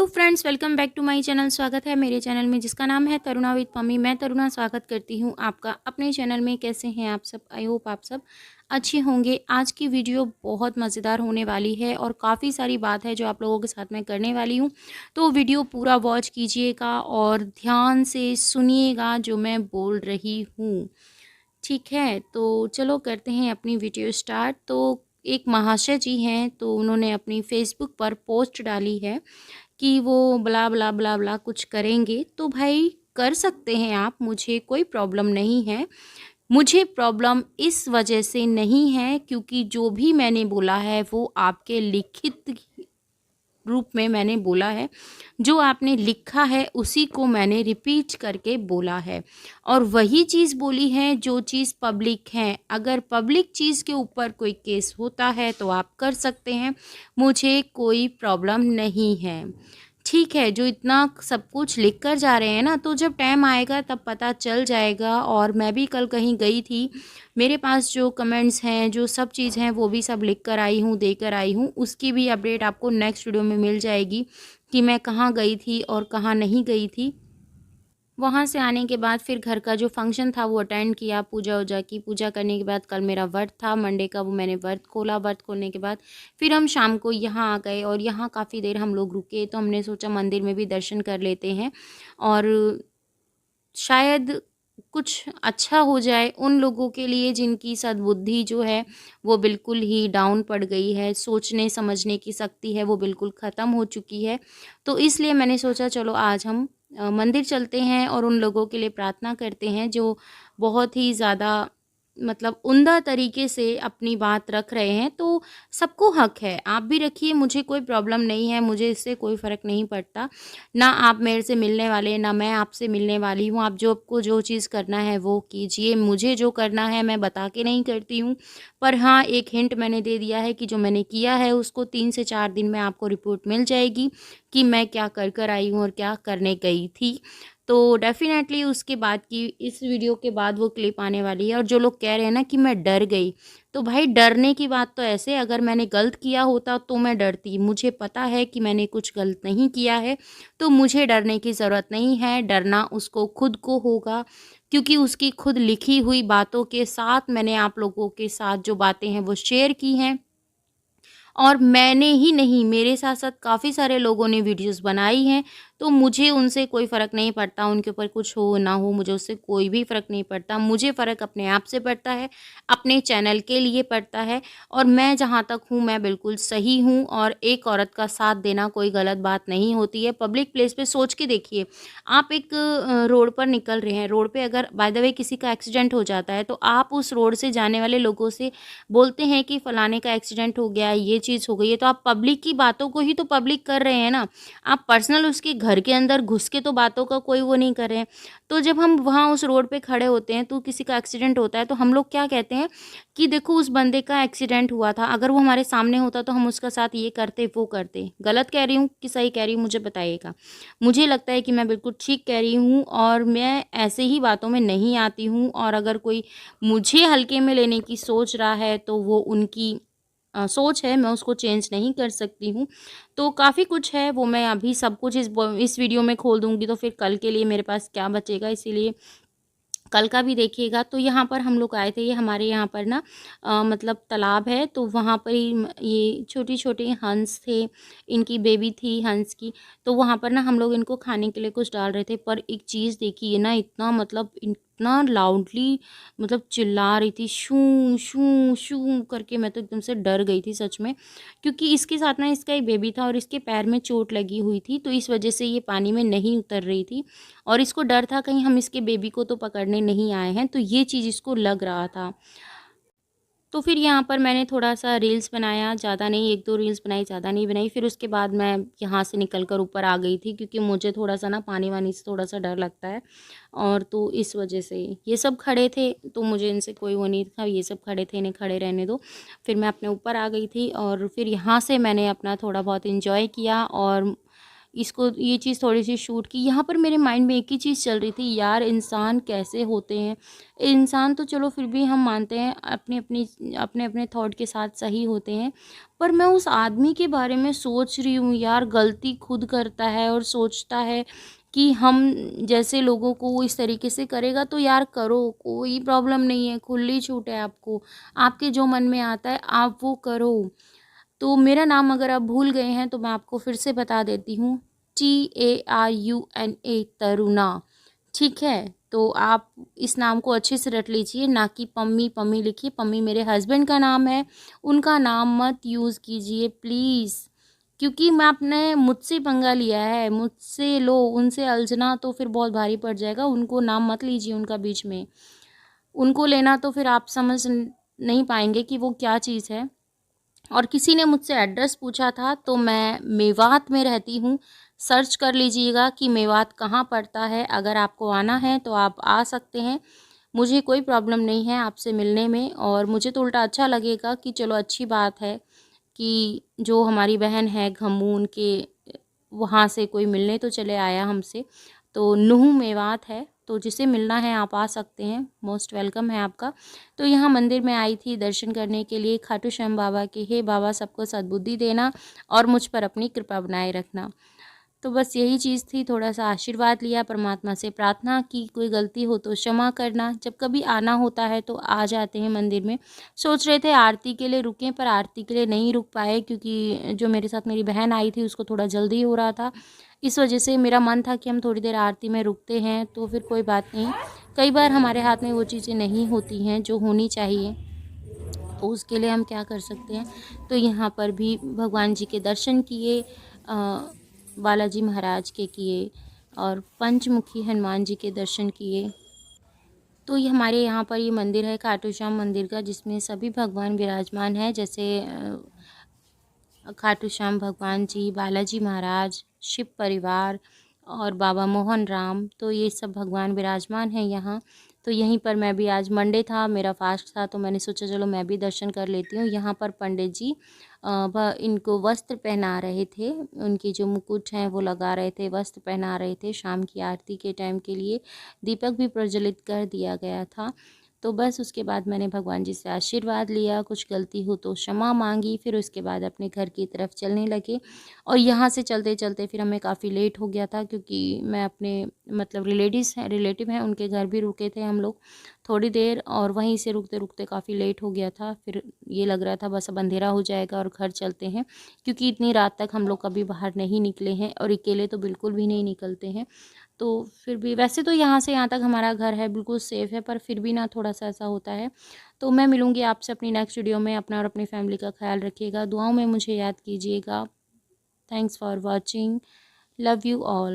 Hello friends, welcome back to my channel. स्वागत है मेरे चैनल में जिसका नाम है तरुणा विद पम्मी। मैं तरुणा स्वागत करती हूँ आपका अपने चैनल में। कैसे हैं आप सब? आई होप आप सब अच्छे होंगे। आज की वीडियो बहुत मज़ेदार होने वाली है और काफ़ी सारी बात है जो आप लोगों के साथ मैं करने वाली हूँ। तो वीडियो पूरा वॉच कीजिएगा और ध्यान से सुनिएगा जो मैं बोल रही हूँ। ठीक है, तो चलो करते हैं अपनी वीडियो स्टार्ट। तो एक महाशय जी हैं, तो उन्होंने अपनी फेसबुक पर पोस्ट डाली है कि वो ब्ला ब्ला ब्ला ब्ला कुछ करेंगे। तो भाई कर सकते हैं आप, मुझे कोई प्रॉब्लम नहीं है। मुझे प्रॉब्लम इस वजह से नहीं है क्योंकि जो भी मैंने बोला है वो आपके लिखित रूप में मैंने बोला है। जो आपने लिखा है उसी को मैंने रिपीट करके बोला है और वही चीज़ बोली है जो चीज़ पब्लिक है। अगर पब्लिक चीज़ के ऊपर कोई केस होता है तो आप कर सकते हैं, मुझे कोई प्रॉब्लम नहीं है। ठीक है, जो इतना सब कुछ लिख कर जा रहे हैं ना, तो जब टाइम आएगा तब पता चल जाएगा। और मैं भी कल कहीं गई थी, मेरे पास जो कमेंट्स हैं, जो सब चीज़ हैं, वो भी सब लिख कर आई हूँ, देकर आई हूँ। उसकी भी अपडेट आपको नेक्स्ट वीडियो में मिल जाएगी कि मैं कहाँ गई थी और कहाँ नहीं गई थी। वहाँ से आने के बाद फिर घर का जो फंक्शन था वो अटेंड किया, पूजा वूजा की। पूजा करने के बाद कल मेरा व्रत था, मंडे का वो मैंने व्रत खोला। व्रत खोलने के बाद फिर हम शाम को यहाँ आ गए और यहाँ काफ़ी देर हम लोग रुके। तो हमने सोचा मंदिर में भी दर्शन कर लेते हैं और शायद कुछ अच्छा हो जाए उन लोगों के लिए जिनकी सद्बुद्धि जो है वो बिल्कुल ही डाउन पड़ गई है, सोचने समझने की शक्ति है वो बिल्कुल ख़त्म हो चुकी है। तो इसलिए मैंने सोचा चलो आज हम मंदिर चलते हैं और उन लोगों के लिए प्रार्थना करते हैं जो बहुत ही ज़्यादा मतलब उम्दा तरीके से अपनी बात रख रहे हैं। तो सबको हक है, आप भी रखिए, मुझे कोई प्रॉब्लम नहीं है, मुझे इससे कोई फ़र्क नहीं पड़ता। ना आप मेरे से मिलने वाले, ना मैं आपसे मिलने वाली हूँ। आप जो आपको जो चीज़ करना है वो कीजिए। मुझे जो करना है मैं बता के नहीं करती हूँ। पर हाँ, एक हिंट मैंने दे दिया है कि जो मैंने किया है उसको 3 से 4 दिन में आपको रिपोर्ट मिल जाएगी कि मैं क्या कर कर आई हूँ और क्या करने गई थी। तो डेफ़िनेटली उसके बाद की इस वीडियो के बाद वो क्लिप आने वाली है। और जो लोग कह रहे हैं ना कि मैं डर गई, तो भाई डरने की बात तो ऐसे, अगर मैंने गलत किया होता तो मैं डरती। मुझे पता है कि मैंने कुछ गलत नहीं किया है, तो मुझे डरने की ज़रूरत नहीं है। डरना उसको खुद को होगा क्योंकि उसकी खुद लिखी हुई बातों के साथ मैंने आप लोगों के साथ जो बातें हैं वो शेयर की हैं। और मैंने ही नहीं, मेरे साथ-साथ काफ़ी सारे लोगों ने वीडियोज़ बनाई हैं, तो मुझे उनसे कोई फ़र्क नहीं पड़ता, उनके ऊपर कुछ हो ना हो, मुझे उससे कोई भी फ़र्क नहीं पड़ता। मुझे फ़र्क अपने आप से पड़ता है, अपने चैनल के लिए पड़ता है और मैं जहाँ तक हूँ, मैं बिल्कुल सही हूँ और एक औरत का साथ देना कोई गलत बात नहीं होती है। पब्लिक प्लेस पे सोच के देखिए, आप एक रोड पर निकल रहे हैं, रोड पे अगर बाय द वे किसी का एक्सीडेंट हो जाता है, तो आप उस रोड से जाने वाले लोगों से बोलते हैं कि फलाने का एक्सीडेंट हो गया, ये चीज़ हो गई है, तो आप पब्लिक की बातों को ही तो पब्लिक कर रहे हैं ना। आप पर्सनल उसके घर के अंदर घुस के तो बातों का कोई वो नहीं कर रहे हैं। तो जब हम वहाँ उस रोड पे खड़े होते हैं तो किसी का एक्सीडेंट होता है तो हम लोग क्या कहते हैं कि देखो उस बंदे का एक्सीडेंट हुआ था, अगर वो हमारे सामने होता तो हम उसका साथ ये करते, वो करते। गलत कह रही हूँ कि सही कह रही हूँ मुझे बताइएगा। मुझे लगता है कि मैं बिल्कुल ठीक कह रही हूँ और मैं ऐसे ही बातों में नहीं आती हूँ। और अगर कोई मुझे हल्के में लेने की सोच रहा है तो वो उनकी सोच है, मैं उसको चेंज नहीं कर सकती हूँ। तो काफ़ी कुछ है, वो मैं अभी सब कुछ इस वीडियो में खोल दूँगी तो फिर कल के लिए मेरे पास क्या बचेगा, इसीलिए कल का भी देखिएगा। तो यहाँ पर हम लोग आए थे, ये हमारे यहाँ पर ना मतलब तालाब है, तो वहाँ पर ही ये छोटी-छोटी हंस थे, इनकी बेबी थी हंस की। तो वहाँ पर ना हम लोग इनको खाने के लिए कुछ डाल रहे थे, पर एक चीज़ देखी, ये ना इतना मतलब इतना लाउडली मतलब चिल्ला रही थी, शू शू शू करके। मैं तो एकदम से डर गई थी सच में, क्योंकि इसके साथ ना इसका एक बेबी था और इसके पैर में चोट लगी हुई थी, तो इस वजह से ये पानी में नहीं उतर रही थी और इसको डर था कहीं हम इसके बेबी को तो पकड़ने नहीं आए हैं, तो ये चीज़ इसको लग रहा था। तो फिर यहाँ पर मैंने थोड़ा-सा रील्स बनाया, ज़्यादा नहीं, 1-2 रील्स बनाई, ज़्यादा नहीं बनाई। फिर उसके बाद मैं यहाँ से निकल कर ऊपर आ गई थी क्योंकि मुझे थोड़ा-सा ना पानी-वानी से थोड़ा-सा डर लगता है और तो इस वजह से। ये सब खड़े थे, तो मुझे इनसे कोई वो नहीं था, ये सब खड़े थे, इन्हें खड़े रहने दो। फिर मैं अपने ऊपर आ गई थी और फिर यहाँ से मैंने अपना थोड़ा बहुत एन्जॉय किया और इसको ये चीज़ थोड़ी-सी शूट की। यहाँ पर मेरे माइंड में एक ही चीज़ चल रही थी, यार इंसान कैसे होते हैं? इंसान तो चलो फिर भी हम मानते हैं अपने-अपने थॉट के साथ सही होते हैं। पर मैं उस आदमी के बारे में सोच रही हूँ, यार गलती खुद करता है और सोचता है कि हम जैसे लोगों को वो इस तरीके से करेगा तो यार करो, कोई प्रॉब्लम नहीं है, खुली छूट है आपको। आपके जो मन में आता है आप वो करो। तो मेरा नाम अगर आप भूल गए हैं तो मैं आपको फिर से बता देती हूँ, TARUNA, तरुणा, ठीक है? तो आप इस नाम को अच्छे से रट लीजिए, ना कि पम्मी, पम्मी लिखिए। पम्मी मेरे हस्बैंड का नाम है, उनका नाम मत यूज़ कीजिए प्लीज़। क्योंकि मैं आपने मुझसे पंगा लिया है, मुझसे लो, उनसे अलझना तो फिर बहुत भारी पड़ जाएगा। उनको नाम मत लीजिए उनका बीच में। उनको लेना तो फिर आप समझ नहीं पाएँगे कि वो क्या चीज़ है। और किसी ने मुझसे एड्रेस पूछा था तो मैं मेवात में रहती हूँ। सर्च कर लीजिएगा कि मेवात कहाँ पड़ता है। अगर आपको आना है तो आप आ सकते हैं। मुझे कोई प्रॉब्लम नहीं है आपसे मिलने में, और मुझे तो उल्टा अच्छा लगेगा कि चलो अच्छी बात है कि जो हमारी बहन है घम्मू, उनके वहाँ से कोई मिलने तो चले आया हमसे। तो नुह मेवात है, तो जिसे मिलना है आप आ सकते हैं, मोस्ट वेलकम है आपका। तो यहाँ मंदिर में आई थी दर्शन करने के लिए खाटू श्याम बाबा के। हे बाबा सबको सद्बुद्धि देना और मुझ पर अपनी कृपा बनाए रखना। तो बस यही चीज़ थी, थोड़ा-सा आशीर्वाद लिया, परमात्मा से प्रार्थना की, कोई गलती हो तो क्षमा करना। जब कभी आना होता है तो आ जाते हैं मंदिर में। सोच रहे थे आरती के लिए रुकें, पर आरती के लिए नहीं रुक पाए क्योंकि जो मेरे साथ मेरी बहन आई थी उसको थोड़ा जल्दी हो रहा था। इस वजह से मेरा मन था कि हम थोड़ी देर आरती में रुकते हैं, तो फिर कोई बात नहीं। कई बार हमारे हाथ में वो चीज़ें नहीं होती हैं जो होनी चाहिए, तो उसके लिए हम क्या कर सकते हैं। तो यहाँ पर भी भगवान जी के दर्शन किए, बालाजी महाराज के किए और पंचमुखी हनुमान जी के दर्शन किए। तो ये हमारे यहाँ पर ये मंदिर है खाटू श्याम मंदिर का, जिसमें सभी भगवान विराजमान हैं, जैसे खाटू श्याम भगवान जी, बालाजी महाराज, शिव परिवार और बाबा मोहन राम। तो ये सब भगवान विराजमान हैं यहाँ। तो यहीं पर मैं भी, आज मंडे था, मेरा फास्ट था, तो मैंने सोचा चलो मैं भी दर्शन कर लेती हूँ। यहाँ पर पंडित जी इनको वस्त्र पहना रहे थे, उनके जो मुकुट हैं वो लगा रहे थे, वस्त्र पहना रहे थे। शाम की आरती के टाइम के लिए दीपक भी प्रज्वलित कर दिया गया था। तो बस उसके बाद मैंने भगवान जी से आशीर्वाद लिया, कुछ गलती हो तो क्षमा मांगी, फिर उसके बाद अपने घर की तरफ चलने लगे। और यहाँ से चलते चलते फिर हमें काफ़ी लेट हो गया था, क्योंकि मैं अपने मतलब रिलेटिव हैं उनके घर भी रुके थे हम लोग थोड़ी देर, और वहीं से रुकते रुकते काफ़ी लेट हो गया था। फिर ये लग रहा था बस अब अंधेरा हो जाएगा और घर चलते हैं, क्योंकि इतनी रात तक हम लोग कभी बाहर नहीं निकले हैं और अकेले तो बिल्कुल भी नहीं निकलते हैं। तो फिर भी वैसे तो यहाँ से यहाँ तक हमारा घर है, बिल्कुल सेफ़ है, पर फिर भी ना थोड़ा-सा ऐसा होता है। तो मैं मिलूँगी आपसे अपनी नेक्स्ट वीडियो में। अपना और अपनी फैमिली का ख़्याल रखिएगा, दुआओं में मुझे याद कीजिएगा। Thanks for watching, love you all.